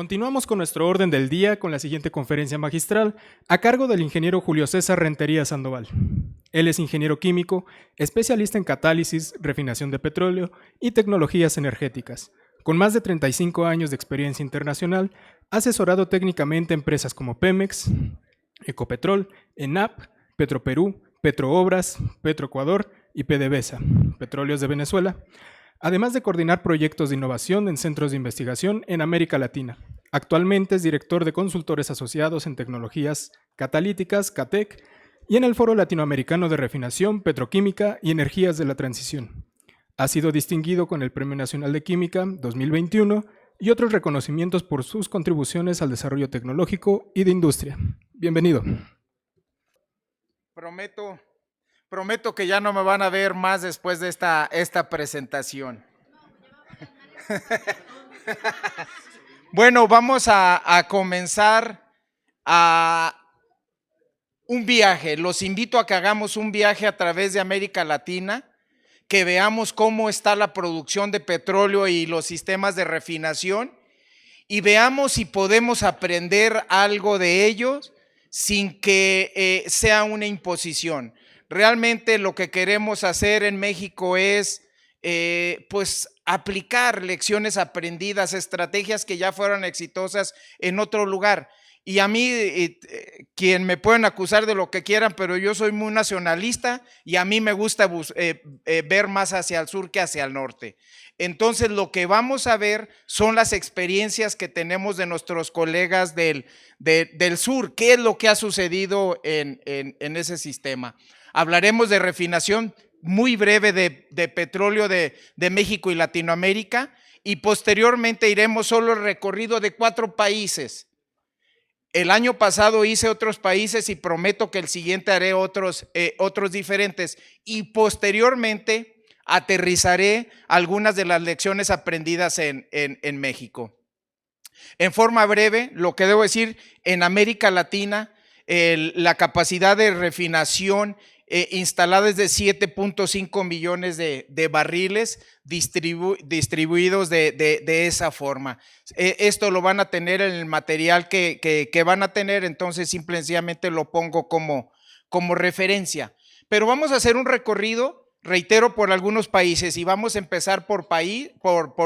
Continuamos con nuestro orden del día con la siguiente conferencia magistral a cargo del ingeniero Julio César Rentería Sandoval. Él es ingeniero químico, especialista en catálisis, refinación de petróleo y tecnologías energéticas. Con más de 35 años de experiencia internacional, ha asesorado técnicamente a empresas como Pemex, Ecopetrol, ENAP, Petroperú, Petroobras, Petroecuador y PDVSA, Petróleos de Venezuela, además de coordinar proyectos de innovación en centros de investigación en América Latina. Actualmente es director de consultores asociados en tecnologías catalíticas, CATEC, y en el Foro Latinoamericano de Refinación, Petroquímica y Energías de la Transición. Ha sido distinguido con el Premio Nacional de Química 2021 y otros reconocimientos por sus contribuciones al desarrollo tecnológico y de industria. Bienvenido. Prometo que ya no me van a ver más después de esta presentación. Bueno, vamos a comenzar un viaje. Los invito a que hagamos un viaje a través de América Latina, que veamos cómo está la producción de petróleo y los sistemas de refinación y veamos si podemos aprender algo de ellos sin que sea una imposición. Realmente lo que queremos hacer en México es pues aplicar lecciones aprendidas, estrategias que ya fueron exitosas en otro lugar. Y a mí, quien me pueden acusar de lo que quieran, pero yo soy muy nacionalista y a mí me gusta ver más hacia el sur que hacia el norte. Entonces lo que vamos a ver son las experiencias que tenemos de nuestros colegas del sur, qué es lo que ha sucedido en ese sistema. Hablaremos de refinación muy breve de petróleo de México y Latinoamérica y posteriormente iremos solo el recorrido de 4 países. El año pasado hice otros países y prometo que el siguiente haré otros diferentes y posteriormente aterrizaré algunas de las lecciones aprendidas en México. En forma breve, lo que debo decir, en América Latina, la capacidad de refinación instalada es de 7.5 millones de barriles distribuidos de esa forma. Esto lo van a tener en el material que van a tener, entonces simplemente lo pongo como referencia. Pero vamos a hacer un recorrido, reitero, por algunos países y vamos a empezar por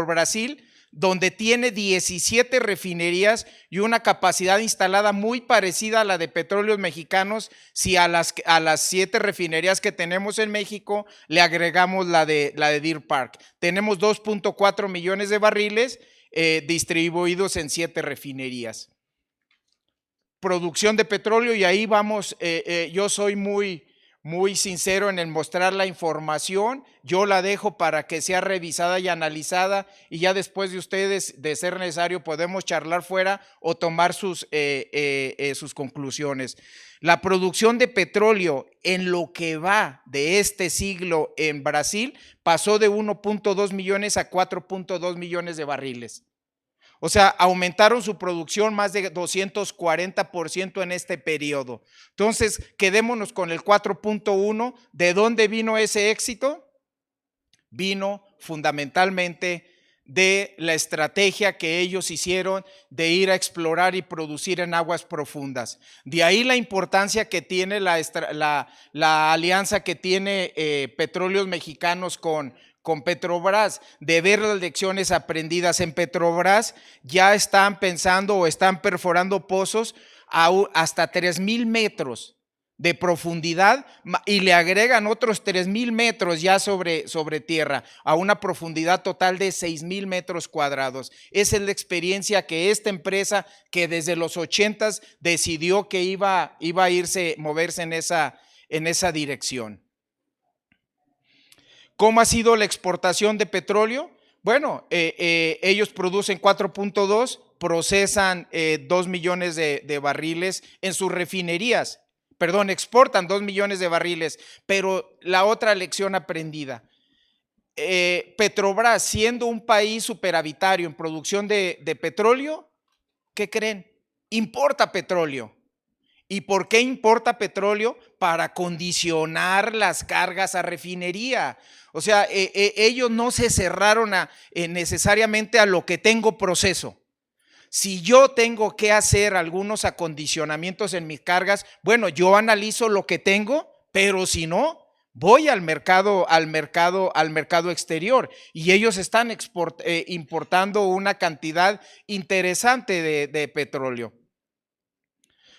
Brasil, donde tiene 17 refinerías y una capacidad instalada muy parecida a la de Petróleos Mexicanos, si a las 7 refinerías que tenemos en México le agregamos la de Deer Park. Tenemos 2.4 millones de barriles distribuidos en 7 refinerías. Producción de petróleo, y ahí vamos, yo soy muy sincero en el mostrar la información, yo la dejo para que sea revisada y analizada y ya después de ustedes, de ser necesario, podemos charlar fuera o tomar sus conclusiones. La producción de petróleo en lo que va de este siglo en Brasil pasó de 1.2 millones a 4.2 millones de barriles. O sea, aumentaron su producción más de 240% en este periodo. Entonces, quedémonos con el 4.1. ¿De dónde vino ese éxito? Vino fundamentalmente de la estrategia que ellos hicieron de ir a explorar y producir en aguas profundas. De ahí la importancia que tiene la alianza que tiene Petróleos Mexicanos con Petrobras, de ver las lecciones aprendidas en Petrobras. Ya están pensando o están perforando pozos hasta 3,000 metros de profundidad y le agregan otros 3,000 metros ya sobre tierra, a una profundidad total de 6,000 metros cuadrados. Esa es la experiencia que esta empresa, que desde los 80s decidió que iba a moverse en esa dirección. ¿Cómo ha sido la exportación de petróleo? Bueno, ellos producen 4.2, procesan 2 millones de barriles en sus refinerías. Perdón, exportan 2 millones de barriles, pero la otra lección aprendida. Petrobras, siendo un país superavitario en producción de petróleo, ¿qué creen? Importa petróleo. ¿Y por qué importa petróleo? Para condicionar las cargas a refinería. O sea, ellos no se cerraron necesariamente a lo que tengo proceso, Si yo tengo que hacer algunos acondicionamientos en mis cargas, bueno, yo analizo lo que tengo, pero si no, voy al mercado exterior y ellos están importando una cantidad interesante de petróleo.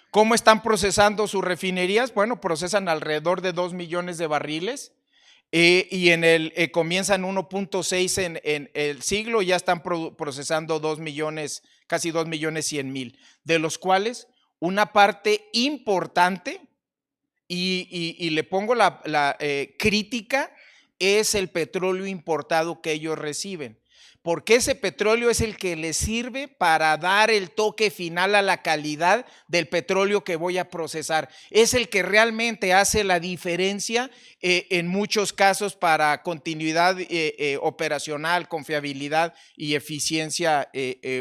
¿Cómo están procesando sus refinerías? Bueno, procesan alrededor de 2 millones de barriles y comienzan 1.6 en el siglo, ya están procesando 2 millones, casi 2 millones 100 mil, de los cuales una parte importante, y le pongo la crítica, es el petróleo importado que ellos reciben, porque ese petróleo es el que les sirve para dar el toque final a la calidad del petróleo que voy a procesar. Es el que realmente hace la diferencia en muchos casos para continuidad operacional, confiabilidad y eficiencia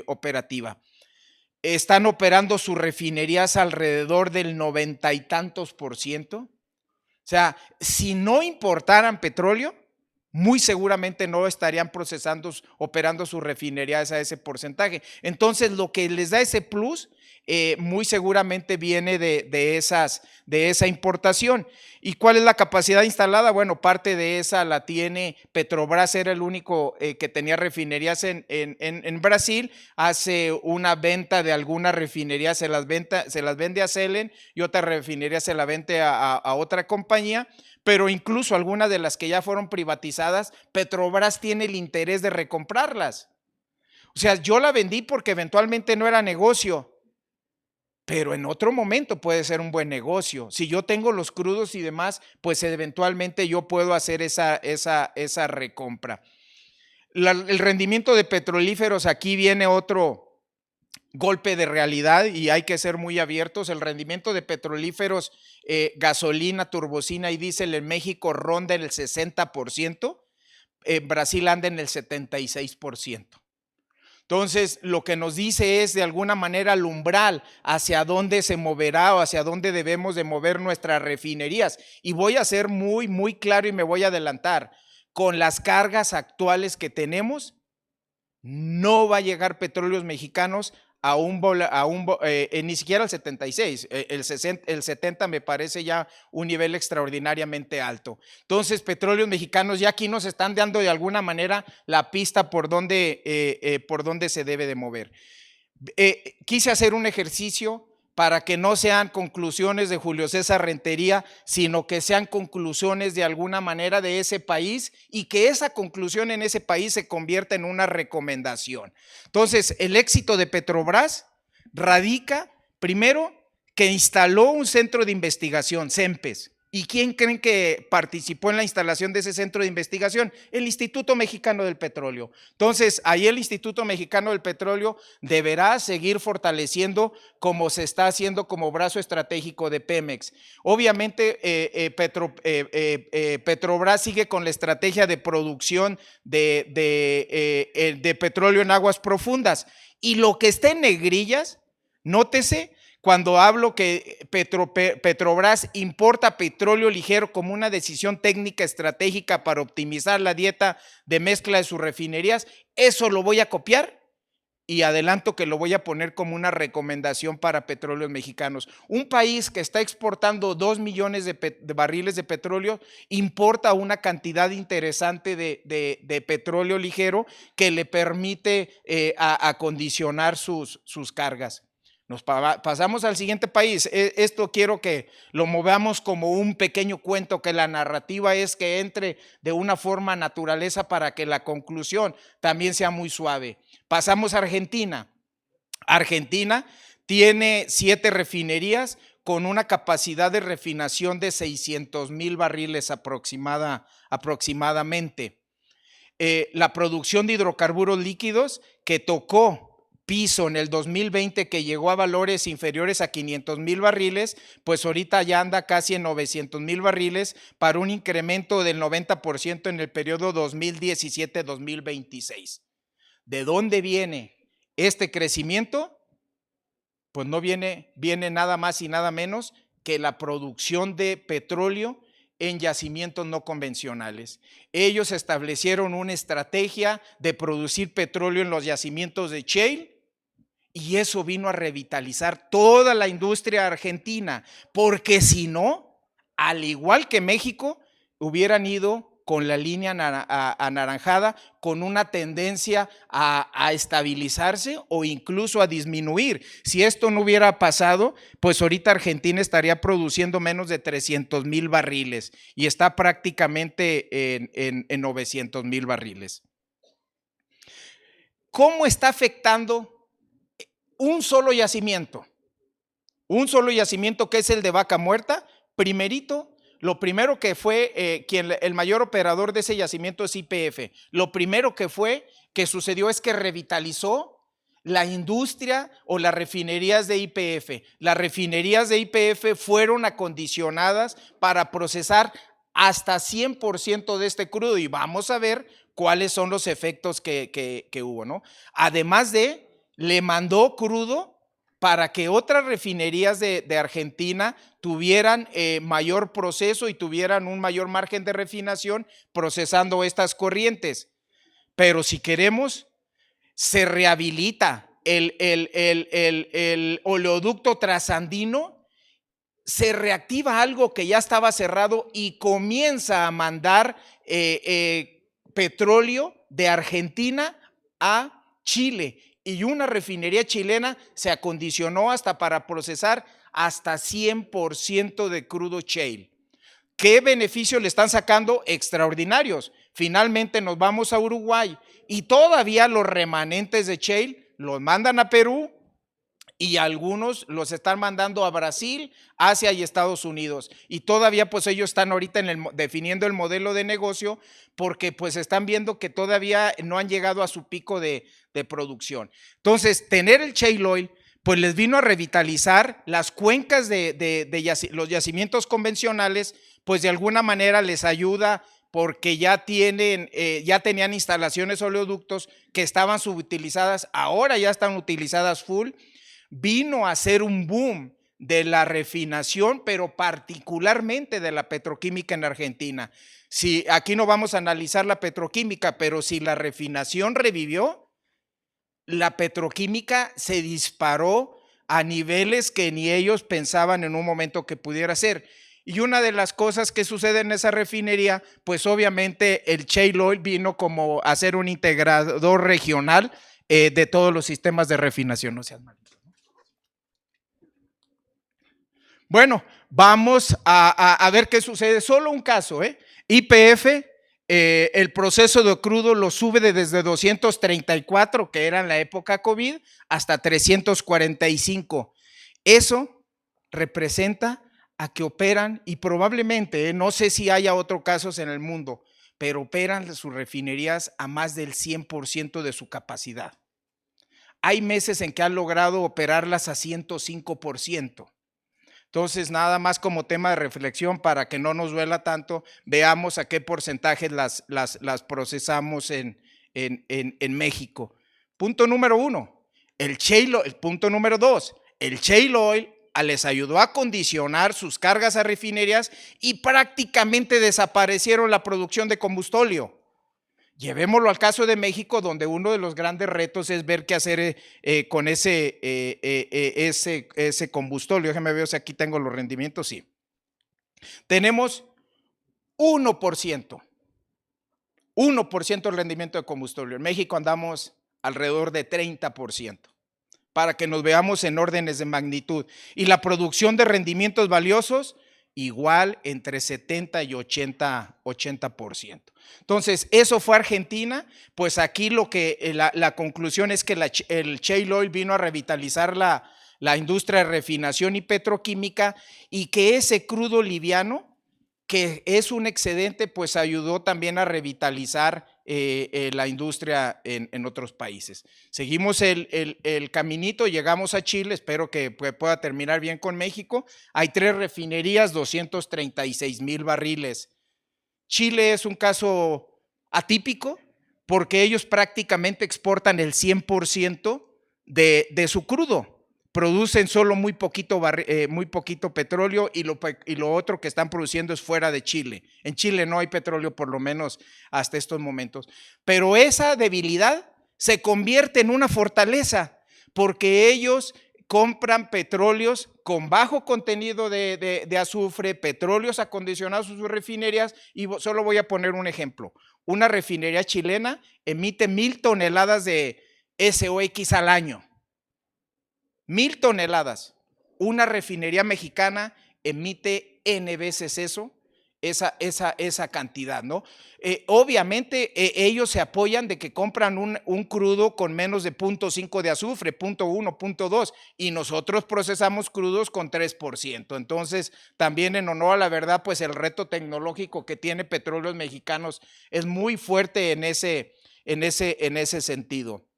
operativa. Están operando sus refinerías alrededor del 90 y tantos %. O sea, si no importaran petróleo, muy seguramente no estarían operando sus refinerías a ese porcentaje. Entonces, lo que les da ese plus, muy seguramente viene de esa importación. ¿Y cuál es la capacidad instalada? Bueno, parte de esa la tiene Petrobras, era el único que tenía refinerías en Brasil. Hace una venta de algunas refinerías, se las vende a Selen, y otra refinería se la vende a otra compañía. Pero incluso algunas de las que ya fueron privatizadas, Petrobras tiene el interés de recomprarlas. O sea, yo la vendí porque eventualmente no era negocio, pero en otro momento puede ser un buen negocio. Si yo tengo los crudos y demás, pues eventualmente yo puedo hacer esa recompra. El rendimiento de petrolíferos, aquí viene otro golpe de realidad y hay que ser muy abiertos. El rendimiento de petrolíferos, gasolina, turbocina y diésel en México ronda en el 60%, en Brasil anda en el 76%. Entonces, lo que nos dice es de alguna manera el umbral hacia dónde se moverá o hacia dónde debemos de mover nuestras refinerías. Y voy a ser muy, muy claro y me voy a adelantar. Con las cargas actuales que tenemos, no va a llegar Petróleos Mexicanos ni siquiera al 76, el 70 me parece ya un nivel extraordinariamente alto. Entonces, Petróleos Mexicanos ya aquí nos están dando de alguna manera la pista por dónde se debe de mover. Quise hacer un ejercicio para que no sean conclusiones de Julio César Rentería, sino que sean conclusiones de alguna manera de ese país y que esa conclusión en ese país se convierta en una recomendación. Entonces, el éxito de Petrobras radica, primero, que instaló un centro de investigación, CEMPES. ¿Y quién creen que participó en la instalación de ese centro de investigación? El Instituto Mexicano del Petróleo. Entonces, ahí el Instituto Mexicano del Petróleo deberá seguir fortaleciendo como se está haciendo como brazo estratégico de Pemex. Obviamente, Petrobras sigue con la estrategia de producción de petróleo en aguas profundas. Y lo que está en negrillas, nótese, cuando hablo que Petrobras importa petróleo ligero como una decisión técnica estratégica para optimizar la dieta de mezcla de sus refinerías, eso lo voy a copiar y adelanto que lo voy a poner como una recomendación para Petróleos Mexicanos. Un país que está exportando 2 millones de barriles de petróleo importa una cantidad interesante de petróleo ligero que le permite acondicionar sus cargas. Nos pasamos al siguiente país. Esto quiero que lo movamos como un pequeño cuento, que la narrativa es que entre de una forma naturaleza para que la conclusión también sea muy suave. Pasamos a Argentina. Argentina tiene 7 refinerías con una capacidad de refinación de 600,000 barriles aproximadamente. La producción de hidrocarburos líquidos que tocó piso en el 2020, que llegó a valores inferiores a 500,000 barriles, pues ahorita ya anda casi en 900,000 barriles para un incremento del 90% en el periodo 2017-2026. ¿De dónde viene este crecimiento? Pues no viene nada más y nada menos que la producción de petróleo en yacimientos no convencionales. Ellos establecieron una estrategia de producir petróleo en los yacimientos de shale Y eso vino a revitalizar toda la industria argentina, porque si no, al igual que México, hubieran ido con la línea anaranjada, con una tendencia a estabilizarse o incluso a disminuir. Si esto no hubiera pasado, pues ahorita Argentina estaría produciendo menos de 300,000 barriles y está prácticamente en 900,000 barriles. ¿Cómo está afectando un solo yacimiento? Un solo yacimiento, que es el de Vaca Muerta. Lo primero que fue, el mayor operador de ese yacimiento es YPF. Lo primero que sucedió es que revitalizó la industria o las refinerías de YPF. Las refinerías de YPF fueron acondicionadas para procesar hasta 100% de este crudo, y vamos a ver cuáles son los efectos que hubo, ¿no? Además le mandó crudo para que otras refinerías de Argentina tuvieran mayor proceso y tuvieran un mayor margen de refinación procesando estas corrientes. Pero si queremos, se rehabilita el oleoducto trasandino, se reactiva algo que ya estaba cerrado y comienza a mandar petróleo de Argentina a Chile. Y una refinería chilena se acondicionó hasta para procesar hasta 100% de crudo shale. ¿Qué beneficios le están sacando? Extraordinarios. Finalmente nos vamos a Uruguay y todavía los remanentes de shale los mandan a Perú y algunos los están mandando a Brasil, Asia y Estados Unidos. Y todavía pues ellos están ahorita definiendo el modelo de negocio, porque pues están viendo que todavía no han llegado a su pico de producción. Entonces, tener el shale oil pues les vino a revitalizar las cuencas de los yacimientos convencionales, pues de alguna manera les ayuda, porque ya tenían instalaciones oleoductos que estaban subutilizadas, ahora ya están utilizadas full. Vino a ser un boom de la refinación, pero particularmente de la petroquímica en Argentina. Si aquí no vamos a analizar la petroquímica, pero si la refinación revivió, la petroquímica se disparó a niveles que ni ellos pensaban en un momento que pudiera ser. Y una de las cosas que sucede en esa refinería, pues obviamente el shale oil vino como a ser un integrador regional de todos los sistemas de refinación. No seas malito. Bueno, vamos a ver qué sucede. Solo un caso, YPF, el proceso de crudo lo sube desde 234, que era en la época COVID, hasta 345. Eso representa a que operan, y probablemente, no sé si haya otros casos en el mundo, pero operan sus refinerías a más del 100% de su capacidad. Hay meses en que han logrado operarlas a 105%. Entonces, nada más como tema de reflexión, para que no nos duela tanto, veamos a qué porcentajes las procesamos en México. Punto número 1, el punto número 2, el shale oil les ayudó a condicionar sus cargas a refinerías y prácticamente desaparecieron la producción de combustóleo. Llevémoslo al caso de México, donde uno de los grandes retos es ver qué hacer con ese combustóleo. Déjenme ver si aquí tengo los rendimientos. Sí. Tenemos 1%. 1% del rendimiento de combustóleo. En México andamos alrededor de 30%. Para que nos veamos en órdenes de magnitud. Y la producción de rendimientos valiosos, igual entre 70 y 80%. Entonces, eso fue Argentina. Pues aquí la conclusión es que el shale oil vino a revitalizar la industria de refinación y petroquímica, y que ese crudo liviano, que es un excedente, pues ayudó también a revitalizar la industria en otros países. Seguimos el caminito, llegamos a Chile, espero que pueda terminar bien con México. Hay 3 refinerías, 236,000 barriles. Chile es un caso atípico porque ellos prácticamente exportan el 100% de su crudo. Producen solo muy poquito petróleo, y lo otro que están produciendo es fuera de Chile. En Chile no hay petróleo, por lo menos hasta estos momentos. Pero esa debilidad se convierte en una fortaleza, porque ellos compran petróleos con bajo contenido de azufre, petróleos acondicionados en sus refinerías, y solo voy a poner un ejemplo. Una refinería chilena emite 1,000 toneladas de SOX al año. 1,000 toneladas. Una refinería mexicana emite N veces eso, esa cantidad, ¿no? Obviamente ellos se apoyan de que compran un crudo con menos de 0.5 de azufre, 0.1, 0.2, y nosotros procesamos crudos con 3%. Entonces, también en honor a la verdad, pues el reto tecnológico que tiene Petróleos Mexicanos es muy fuerte en ese sentido.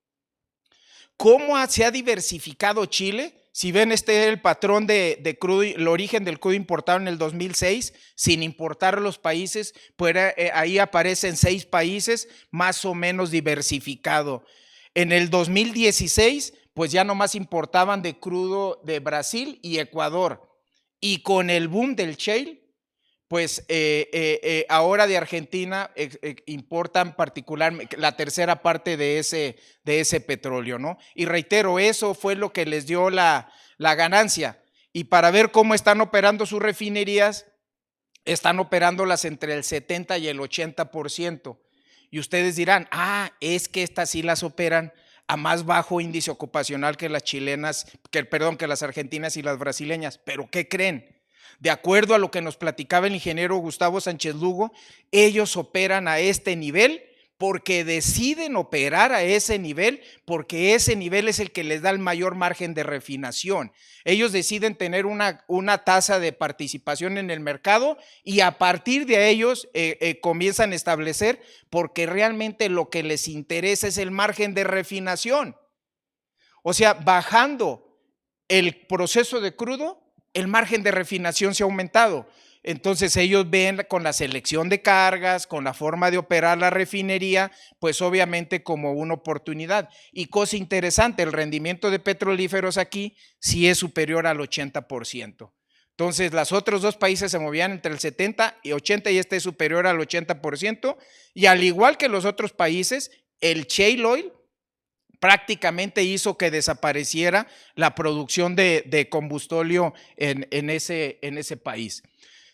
¿Cómo se ha diversificado Chile? Si ven, este es el patrón de crudo, el origen del crudo importado en el 2006, sin importar los países, pues ahí aparecen 6 países más o menos diversificado. En el 2016, pues ya nomás importaban de crudo de Brasil y Ecuador. Y con el boom del shale, pues ahora de Argentina importan particularmente la tercera parte de ese petróleo, ¿no? Y reitero, eso fue lo que les dio la ganancia. Y para ver cómo están operando sus refinerías, están operándolas entre el 70 y el 80%. Y ustedes dirán, es que estas sí las operan a más bajo índice ocupacional que las chilenas, que las argentinas y las brasileñas. ¿Pero qué creen? De acuerdo a lo que nos platicaba el ingeniero Gustavo Sánchez Lugo, ellos operan a este nivel porque deciden operar a ese nivel, porque ese nivel es el que les da el mayor margen de refinación. Ellos deciden tener una tasa de participación en el mercado y a partir de ellos comienzan a establecer, porque realmente lo que les interesa es el margen de refinación. O sea, bajando el proceso de crudo, el margen de refinación se ha aumentado. Entonces ellos ven con la selección de cargas, con la forma de operar la refinería, pues obviamente como una oportunidad. Y cosa interesante, el rendimiento de petrolíferos aquí sí es superior al 80%. Entonces los otros 2 países se movían entre el 70 y 80 y este es superior al 80%. Y al igual que los otros países, el shale oil prácticamente hizo que desapareciera la producción de combustóleo en ese país.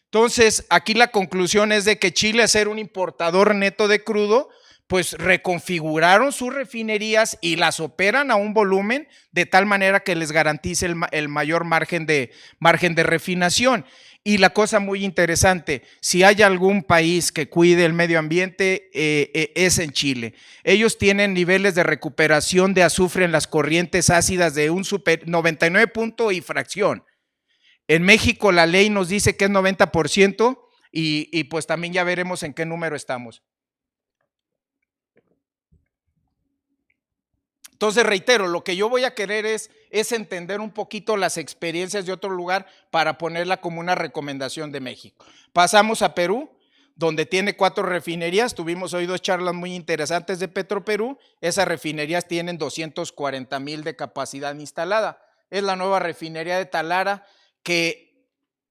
Entonces, aquí la conclusión es de que Chile, al ser un importador neto de crudo, pues reconfiguraron sus refinerías y las operan a un volumen de tal manera que les garantice el mayor margen de refinación. Y la cosa muy interesante, si hay algún país que cuide el medio ambiente, es en Chile. Ellos tienen niveles de recuperación de azufre en las corrientes ácidas de un 99 punto y fracción. En México la ley nos dice que es 90% y pues también ya veremos en qué número estamos. Entonces, reitero, lo que yo voy a querer es entender un poquito las experiencias de otro lugar para ponerla como una recomendación de México. Pasamos a Perú, donde tiene 4 refinerías. Tuvimos hoy 2 charlas muy interesantes de Petroperú. Esas refinerías tienen 240,000 de capacidad instalada. Es la nueva refinería de Talara, que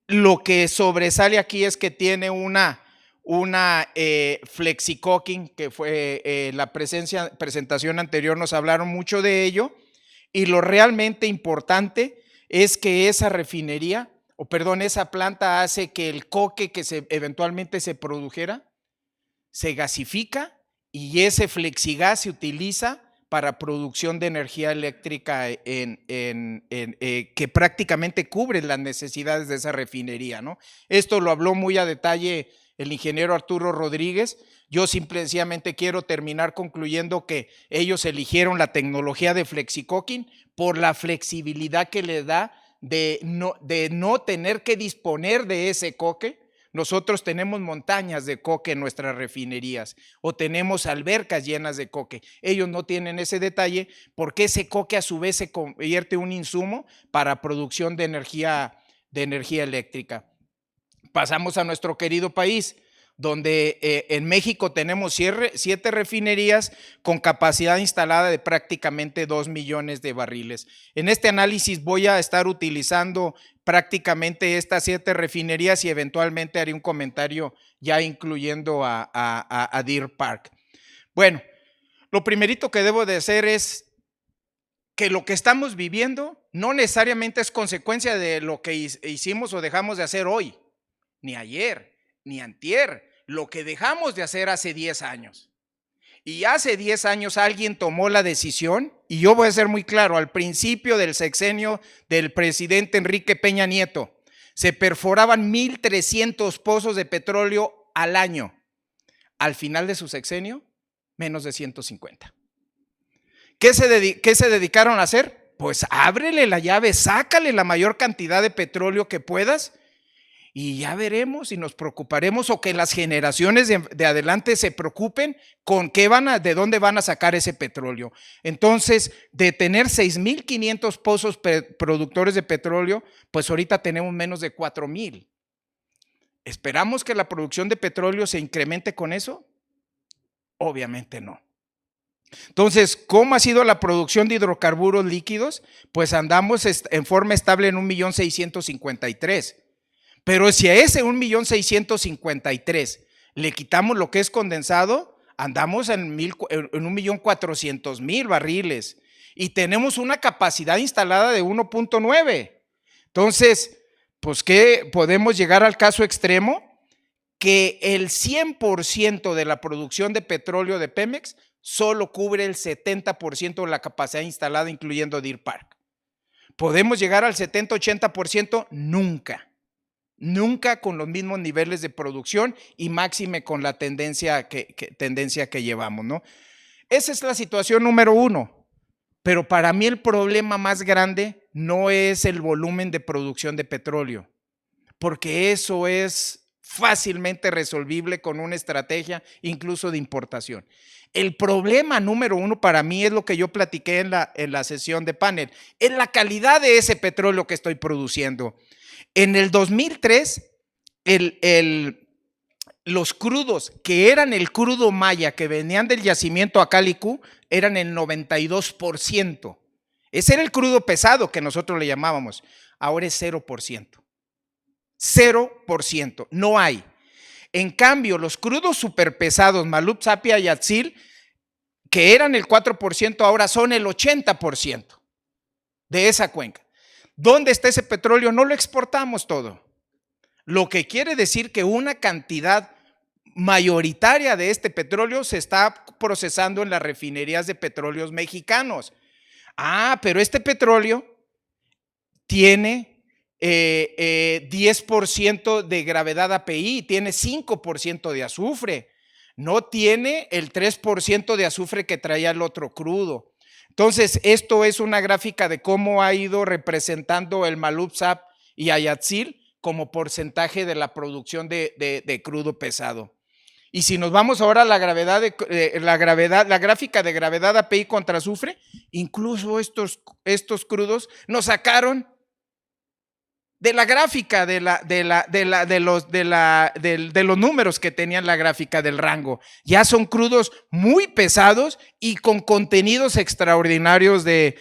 lo que sobresale aquí es que tiene una flexicocking, que fue la presentación anterior, nos hablaron mucho de ello, y lo realmente importante es que esa refinería, esa planta hace que el coque que eventualmente se produjera, se gasifica y ese flexigas se utiliza para producción de energía eléctrica que prácticamente cubre las necesidades de esa refinería, ¿no? Esto lo habló muy a detalle el ingeniero Arturo Rodríguez. Yo sencillamente quiero terminar concluyendo que ellos eligieron la tecnología de flexicocking por la flexibilidad que le da de no tener que disponer de ese coque. Nosotros tenemos montañas de coque en nuestras refinerías o tenemos albercas llenas de coque. Ellos no tienen ese detalle porque ese coque a su vez se convierte en un insumo para producción de energía eléctrica. Pasamos a nuestro querido país, donde en México tenemos 7 refinerías con capacidad instalada de prácticamente 2 millones de barriles. En este análisis voy a estar utilizando prácticamente estas 7 refinerías y eventualmente haré un comentario ya incluyendo a Deer Park. Bueno, lo primerito que debo de hacer es que lo que estamos viviendo no necesariamente es consecuencia de lo que hicimos o dejamos de hacer hoy, ni ayer, ni antier, lo que dejamos de hacer hace 10 años. Y hace 10 años alguien tomó la decisión, y yo voy a ser muy claro, al principio del sexenio del presidente Enrique Peña Nieto, se perforaban 1,300 pozos de petróleo al año. Al final de su sexenio, menos de 150. ¿Qué se dedicaron a hacer? Pues ábrele la llave, sácale la mayor cantidad de petróleo que puedas y ya veremos y nos preocuparemos, o que las generaciones de adelante se preocupen con de dónde van a sacar ese petróleo. Entonces, de tener 6,500 pozos productores de petróleo, pues ahorita tenemos menos de 4,000. ¿Esperamos que la producción de petróleo se incremente con eso? Obviamente no. Entonces, ¿cómo ha sido la producción de hidrocarburos líquidos? Pues andamos en forma estable en 1,653,000. Pero si a ese 1,653,000 le quitamos lo que es condensado, andamos en 1,400,000 barriles y tenemos una capacidad instalada de 1,9. Entonces, pues ¿qué? Podemos llegar al caso extremo que el 100% de la producción de petróleo de Pemex solo cubre el 70% de la capacidad instalada, incluyendo Deer Park. ¿Podemos llegar al 70-80%? Nunca. Nunca con los mismos niveles de producción y máxime con la tendencia que llevamos, ¿no? Esa es la situación número uno. Pero para mí el problema más grande no es el volumen de producción de petróleo, porque eso es fácilmente resolvible con una estrategia incluso de importación. El problema número uno para mí es lo que yo platiqué en la sesión de panel, es la calidad de ese petróleo que estoy produciendo. En el 2003, los crudos que eran el crudo maya que venían del yacimiento Acalicú eran el 92%. Ese era el crudo pesado que nosotros le llamábamos. Ahora es 0%. 0%. No hay. En cambio, los crudos superpesados, Malub, Sapia y Atzil, que eran el 4%, ahora son el 80% de esa cuenca. ¿Dónde está ese petróleo? No lo exportamos todo. Lo que quiere decir que una cantidad mayoritaria de este petróleo se está procesando en las refinerías de petróleos mexicanos. Pero este petróleo tiene 10% de gravedad API, tiene 5% de azufre, no tiene el 3% de azufre que traía el otro crudo. Entonces, esto es una gráfica de cómo ha ido representando el Malub, Sap y Ayatzil como porcentaje de la producción de crudo pesado. Y si nos vamos ahora a la gráfica de gravedad API contra azufre, incluso estos crudos nos sacaron de la gráfica de los números que tenían la gráfica del rango. Ya son crudos muy pesados y con contenidos extraordinarios de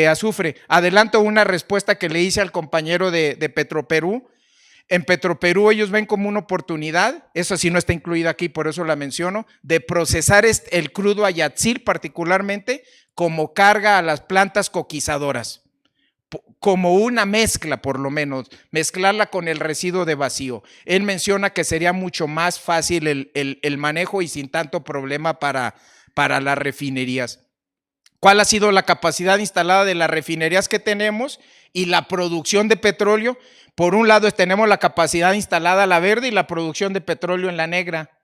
azufre. Adelanto una respuesta que le hice al compañero de Petroperú. En Petroperú ellos ven como una oportunidad, eso sí no está incluido aquí, por eso la menciono, de procesar el crudo Ayatzil particularmente como carga a las plantas coquizadoras, como una mezcla por lo menos, mezclarla con el residuo de vacío. Él menciona que sería mucho más fácil el manejo y sin tanto problema para las refinerías. ¿Cuál ha sido la capacidad instalada de las refinerías que tenemos y la producción de petróleo? Por un lado tenemos la capacidad instalada a la verde y la producción de petróleo en la negra.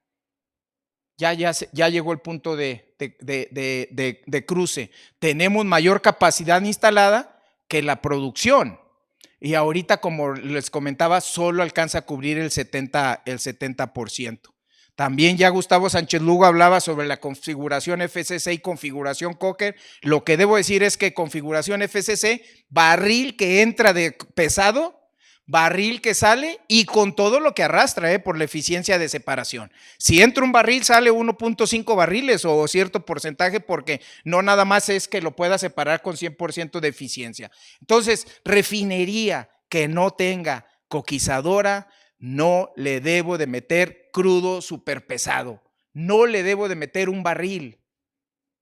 Ya llegó el punto de cruce. Tenemos mayor capacidad instalada que la producción. Y ahorita, como les comentaba, solo alcanza a cubrir el 70%. También ya Gustavo Sánchez Lugo hablaba sobre la configuración FCC y configuración Coker. Lo que debo decir es que configuración FCC, barril que entra de pesado, barril que sale y con todo lo que arrastra por la eficiencia de separación. Si entra un barril, sale 1.5 barriles o cierto porcentaje, porque no nada más es que lo pueda separar con 100% de eficiencia. Entonces, refinería que no tenga coquizadora, no le debo de meter crudo súper pesado, no le debo de meter un barril.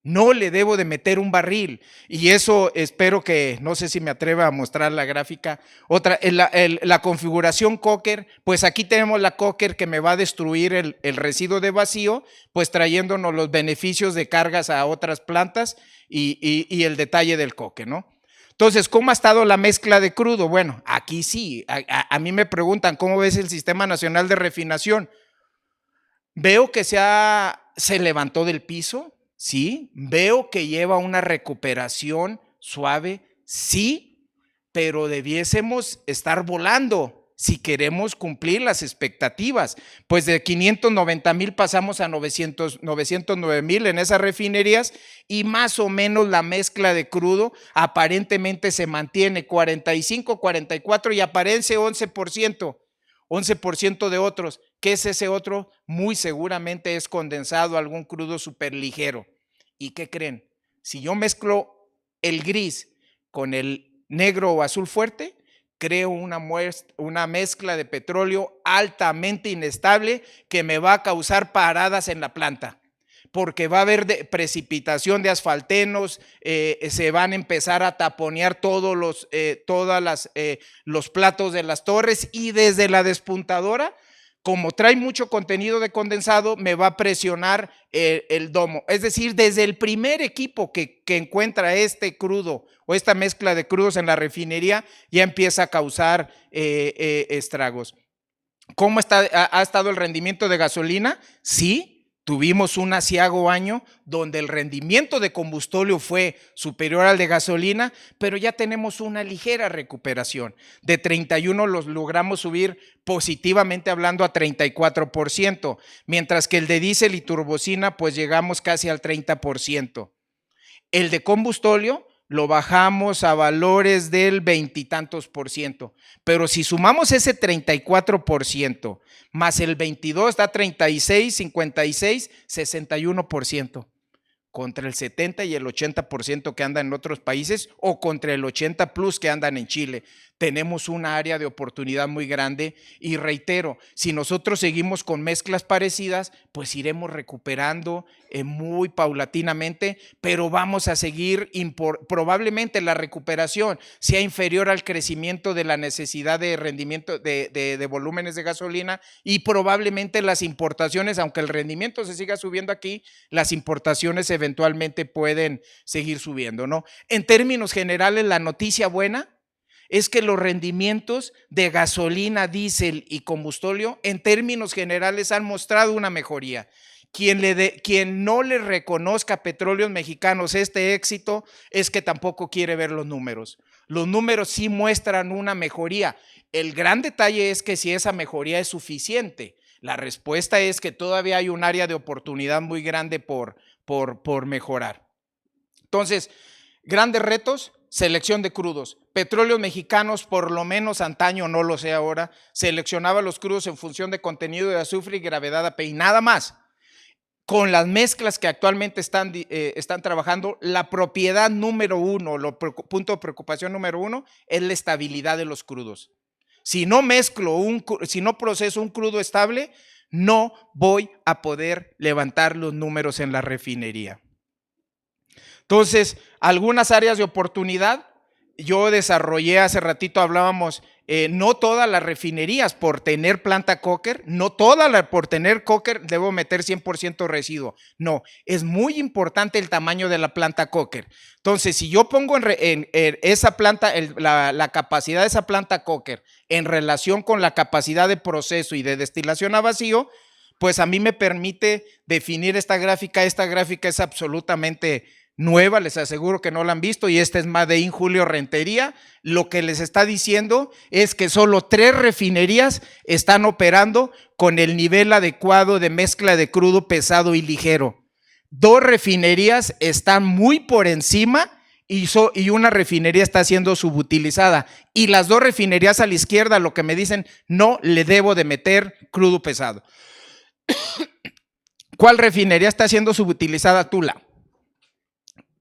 No le debo de meter un barril. Y eso espero que, no sé si me atreva a mostrar la gráfica. Otra, la configuración Coker, pues aquí tenemos la Coker que me va a destruir el residuo de vacío, pues trayéndonos los beneficios de cargas a otras plantas y el detalle del coque, ¿no? Entonces, ¿cómo ha estado la mezcla de crudo? Bueno, aquí sí, a mí me preguntan, ¿cómo ves el Sistema Nacional de Refinación? Veo que se levantó del piso, sí. Veo que lleva una recuperación suave, sí, pero debiésemos estar volando si queremos cumplir las expectativas. Pues de 590,000 pasamos a 909,000 en esas refinerías y más o menos la mezcla de crudo aparentemente se mantiene 45, 44 y aparece 11%. 11% de otros. ¿Qué es ese otro? Muy seguramente es condensado, algún crudo superligero. ¿Y qué creen? Si yo mezclo el gris con el negro o azul fuerte, creo una mezcla de petróleo altamente inestable que me va a causar paradas en la planta, porque va a haber precipitación de asfaltenos, se van a empezar a taponear todos los platos de las torres y desde la despuntadora, como trae mucho contenido de condensado, me va a presionar el domo. Es decir, desde el primer equipo que encuentra este crudo o esta mezcla de crudos en la refinería, ya empieza a causar estragos. ¿Cómo ha estado el rendimiento de gasolina? Sí. Tuvimos un aciago año donde el rendimiento de combustóleo fue superior al de gasolina, pero ya tenemos una ligera recuperación. De 31 los logramos subir positivamente hablando a 34%, mientras que el de diésel y turbocina pues llegamos casi al 30%. El de combustóleo lo bajamos a valores del 20 y tantos %, pero si sumamos ese 34% más el 22 da 36, 56, 61%, contra el 70 y el 80% que andan en otros países o contra el 80 plus que andan en Chile. Tenemos una área de oportunidad muy grande y reitero, si nosotros seguimos con mezclas parecidas, pues iremos recuperando muy paulatinamente, pero vamos a seguir, probablemente la recuperación sea inferior al crecimiento de la necesidad de rendimiento de volúmenes de gasolina y probablemente las importaciones, aunque el rendimiento se siga subiendo aquí, las importaciones eventualmente pueden seguir subiendo, ¿no? En términos generales, la noticia buena es que los rendimientos de gasolina, diésel y combustóleo en términos generales han mostrado una mejoría. Quien no le reconozca a Petróleos Mexicanos este éxito es que tampoco quiere ver los números. Los números sí muestran una mejoría. El gran detalle es que si esa mejoría es suficiente. La respuesta es que todavía hay un área de oportunidad muy grande por mejorar. Entonces, grandes retos, selección de crudos. Petróleos Mexicanos, por lo menos antaño, no lo sé ahora, seleccionaba los crudos en función de contenido de azufre y gravedad API, nada más. Con las mezclas que actualmente están trabajando, la propiedad número uno, punto de preocupación número uno, es la estabilidad de los crudos. Si no si no proceso un crudo estable, no voy a poder levantar los números en la refinería. Entonces, algunas áreas de oportunidad, yo desarrollé hace ratito, hablábamos, no todas las refinerías por tener planta coker, no todas por tener coker debo meter 100% residuo. No, es muy importante el tamaño de la planta coker. Entonces, si yo pongo en esa planta, la capacidad de esa planta coker en relación con la capacidad de proceso y de destilación a vacío, pues a mí me permite definir esta gráfica. Esta gráfica es absolutamente nueva, les aseguro que no la han visto, y esta es Made in Julio Rentería. Lo que les está diciendo es que solo 3 refinerías están operando con el nivel adecuado de mezcla de crudo pesado y ligero. 2 refinerías están muy por encima y una refinería está siendo subutilizada. Y las 2 refinerías a la izquierda lo que me dicen, no le debo de meter crudo pesado. ¿Cuál refinería está siendo subutilizada? Tula.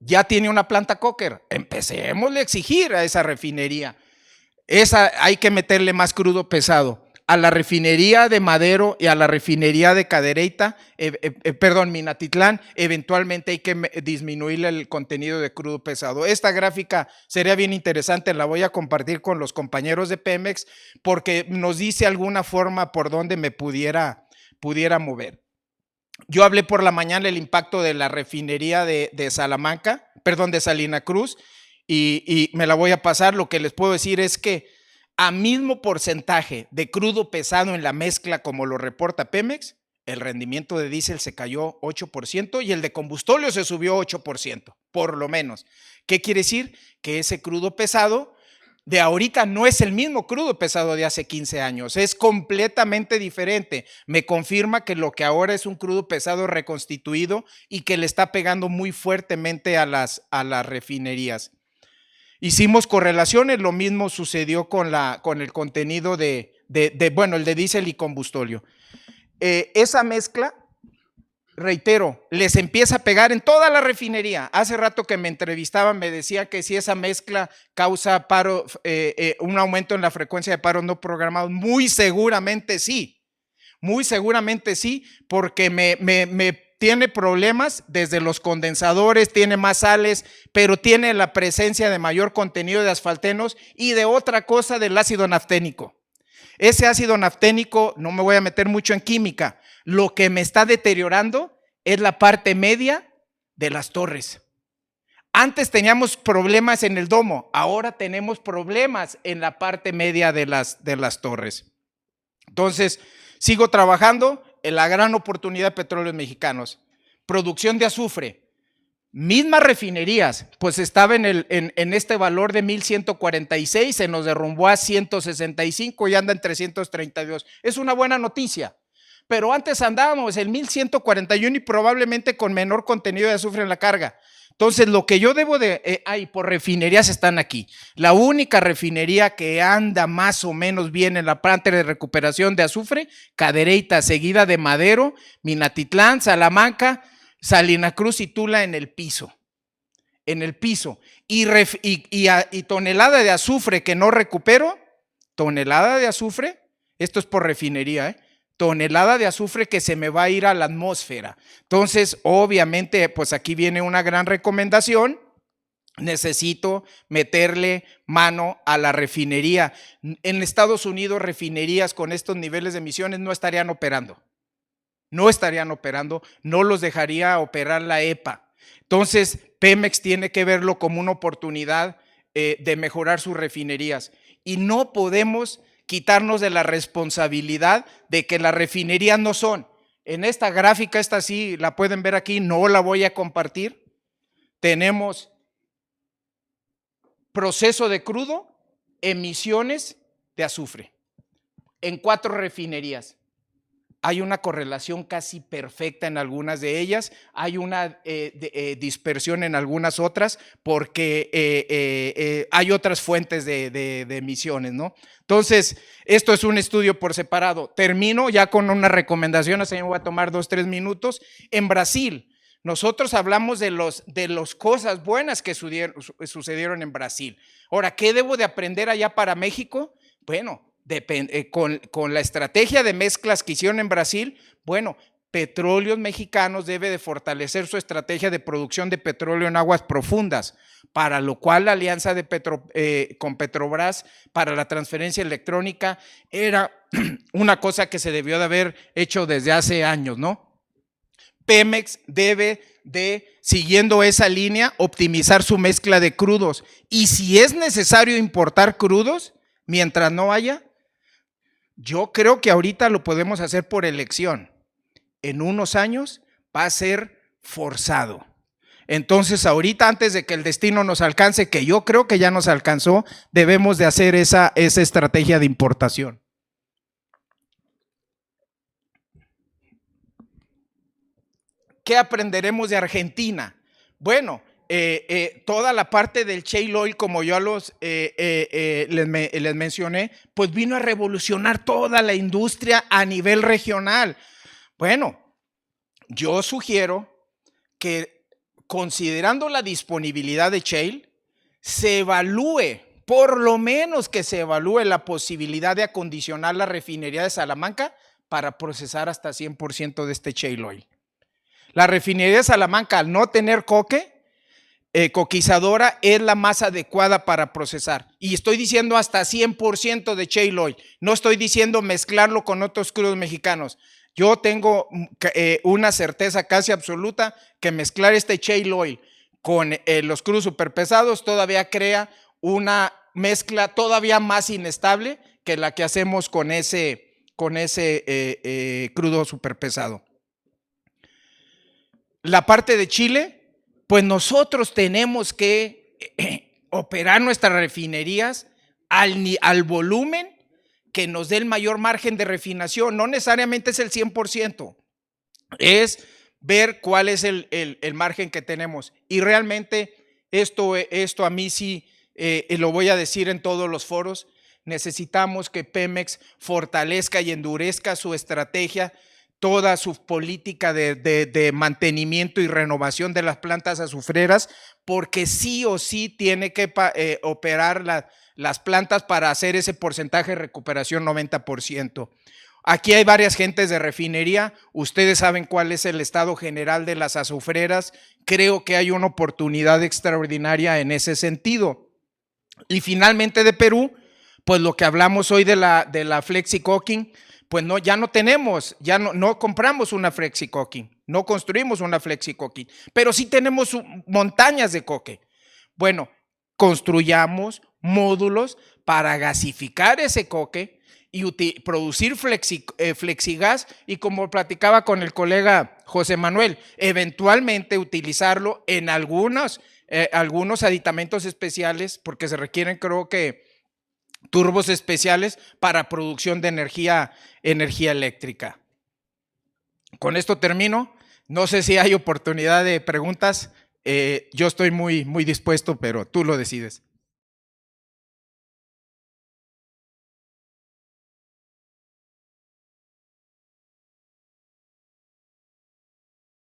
Ya tiene una planta coker, empecémosle a exigir a esa refinería. Hay que meterle más crudo pesado. a la refinería de Madero y a la refinería de Cadereyta, Minatitlán, eventualmente hay que disminuir el contenido de crudo pesado. Esta gráfica sería bien interesante, la voy a compartir con los compañeros de Pemex porque nos dice alguna forma por donde me pudiera mover. Yo hablé por la mañana del impacto de la refinería de Salina Cruz, y me la voy a pasar. Lo que les puedo decir es que a mismo porcentaje de crudo pesado en la mezcla como lo reporta Pemex, el rendimiento de diésel se cayó 8% y el de combustóleo se subió 8%, por lo menos. ¿Qué quiere decir? Que ese crudo pesado de ahorita no es el mismo crudo pesado de hace 15 años, es completamente diferente. Me confirma que lo que ahora es un crudo pesado reconstituido y que le está pegando muy fuertemente a las refinerías. Hicimos correlaciones, lo mismo sucedió con el contenido el de diésel y combustóleo. Esa mezcla, reitero, les empieza a pegar en toda la refinería. Hace rato que me entrevistaban me decía que si esa mezcla causa paro, un aumento en la frecuencia de paros no programados, muy seguramente sí, porque me tiene problemas desde los condensadores, tiene más sales, pero tiene la presencia de mayor contenido de asfaltenos y de otra cosa del ácido nafténico. Ese ácido nafténico, no me voy a meter mucho en química, lo que me está deteriorando es la parte media de las torres. Antes teníamos problemas en el domo, ahora tenemos problemas en la parte media de las torres. Entonces, sigo trabajando en la gran oportunidad de Petróleos Mexicanos. Producción de azufre, mismas refinerías, pues estaba en este valor de 1,146, se nos derrumbó a 165 y anda en 332. Es una buena noticia, pero antes andábamos en 1,141 y probablemente con menor contenido de azufre en la carga. Entonces, lo que yo debo de... por refinerías están aquí. La única refinería que anda más o menos bien en la planta de recuperación de azufre, Cadereyta, seguida de Madero, Minatitlán, Salamanca, Salina Cruz y Tula en el piso. Y tonelada de azufre que no recupero, tonelada de azufre, esto es por refinería, tonelada de azufre que se me va a ir a la atmósfera. Entonces, obviamente, pues aquí viene una gran recomendación. Necesito meterle mano a la refinería. En Estados Unidos, refinerías con estos niveles de emisiones no estarían operando. No los dejaría operar la EPA. Entonces, Pemex tiene que verlo como una oportunidad de mejorar sus refinerías. Y no podemos quitarnos de la responsabilidad de que las refinerías no son. En esta gráfica, esta sí la pueden ver aquí, no la voy a compartir. Tenemos proceso de crudo, emisiones de azufre en 4 refinerías. Hay una correlación casi perfecta en algunas de ellas, hay una dispersión en algunas otras porque hay otras fuentes de emisiones, ¿no? Entonces, esto es un estudio por separado. Termino ya con una recomendación, así me voy a tomar 2-3 minutos. En Brasil, nosotros hablamos de las cosas buenas que sucedieron en Brasil. Ahora, ¿qué debo de aprender allá para México? Bueno, con la estrategia de mezclas que hicieron en Brasil, bueno, Petróleos Mexicanos debe de fortalecer su estrategia de producción de petróleo en aguas profundas, para lo cual la alianza con Petrobras para la transferencia electrónica era una cosa que se debió de haber hecho desde hace años, ¿no? Pemex debe de, siguiendo esa línea, optimizar su mezcla de crudos, y si es necesario importar crudos, mientras no haya, yo creo que ahorita lo podemos hacer por elección. En unos años va a ser forzado. Entonces, ahorita, antes de que el destino nos alcance, que yo creo que ya nos alcanzó, debemos de hacer esa estrategia de importación. ¿Qué aprenderemos de Argentina? Bueno, toda la parte del shale oil, como yo les mencioné, pues vino a revolucionar toda la industria a nivel regional. Bueno, yo sugiero que, considerando la disponibilidad de shale, se evalúe por lo menos que se evalúe la posibilidad de acondicionar la refinería de Salamanca para procesar hasta 100% de este shale oil. La refinería de Salamanca, al no tener coquizadora, es la más adecuada para procesar. Y estoy diciendo hasta 100% de shale oil. No estoy diciendo mezclarlo con otros crudos mexicanos. Yo tengo una certeza casi absoluta que mezclar este shale oil con los crudos superpesados todavía crea una mezcla todavía más inestable que la que hacemos con ese crudo superpesado. La parte de Chile, pues nosotros tenemos que operar nuestras refinerías al volumen que nos dé el mayor margen de refinación. No necesariamente es el 100%, es ver cuál es el margen que tenemos. Y realmente esto a mí sí lo voy a decir en todos los foros. Necesitamos que Pemex fortalezca y endurezca su estrategia, toda su política de mantenimiento y renovación de las plantas azufreras, porque sí o sí tiene que operar las plantas para hacer ese porcentaje de recuperación 90%. Aquí hay varias gentes de refinería, ustedes saben cuál es el estado general de las azufreras, creo que hay una oportunidad extraordinaria en ese sentido. Y finalmente de Perú, pues lo que hablamos hoy de la flexi-coking, pues no, ya no tenemos, ya no compramos una flexi-coking, no construimos una flexi-coking, pero sí tenemos montañas de coque. Bueno, construyamos módulos para gasificar ese coque y producir flexigas y, como platicaba con el colega José Manuel, eventualmente utilizarlo en algunos aditamentos especiales, porque se requieren, creo que, turbos especiales para producción de energía eléctrica. Con esto termino. No sé si hay oportunidad de preguntas. Yo estoy muy dispuesto, pero tú lo decides.